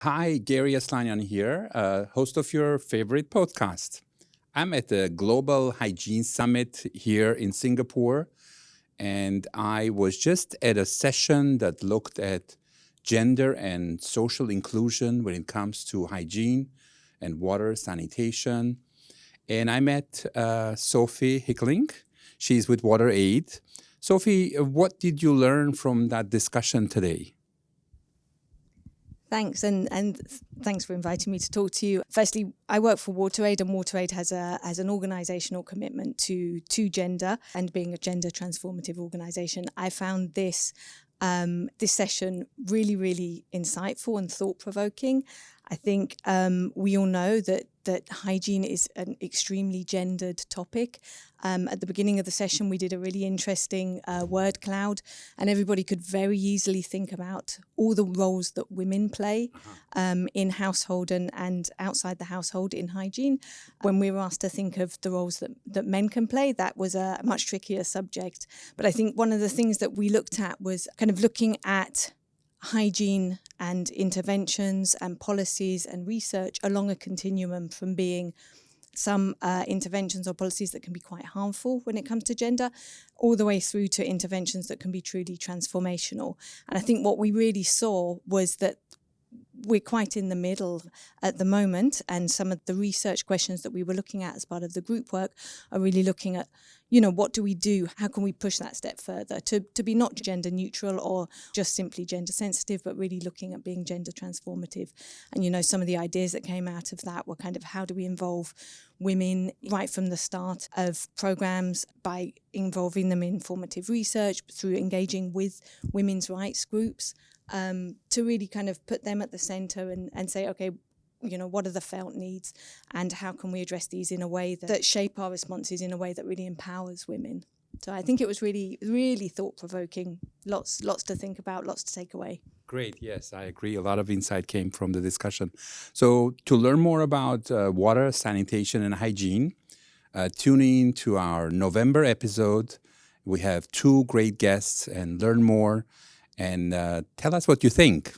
Hi, Garry Aslanyan here, host of your favorite podcast. I'm at the Global Hygiene Summit here in Singapore, and I was just at a session that looked at gender and social inclusion when it comes to hygiene and water sanitation. And I met Sophie Hickling. She's with WaterAid. Sophie, what did you learn from that discussion today? Thanks, and thanks for inviting me to talk to you. Firstly, I work for WaterAid, and WaterAid has an organisational commitment to gender and being a gender transformative organisation. I found this session really insightful and thought provoking. I think we all know that hygiene is an extremely gendered topic. At the beginning of the session, we did a really interesting word cloud, and everybody could very easily think about all the roles that women play in household and outside the household in hygiene. When we were asked to think of the roles that men can play, that was a much trickier subject. But I think one of the things that we looked at was kind of looking at hygiene and interventions and policies and research along a continuum from being some interventions or policies that can be quite harmful when it comes to gender, all the way through to interventions that can be truly transformational. And I think what we really saw was that we're quite in the middle at the moment, and some of the research questions that we were looking at as part of the group work are really looking at, what do we do? How can we push that step further to be not gender neutral or just simply gender sensitive, but really looking at being gender transformative? And, some of the ideas that came out of that were kind of how do we involve women right from the start of programs by involving them in formative research, through engaging with women's rights groups, to really kind of put them at the centre and say, okay, what are the felt needs and how can we address these in a way that shape our responses in a way that really empowers women. So I think it was really thought-provoking, lots to think about, lots to take away. Great, yes, I agree. A lot of insight came from the discussion. So to learn more about water, sanitation, and hygiene, tune in to our November episode. We have two great guests, and learn more and tell us what you think.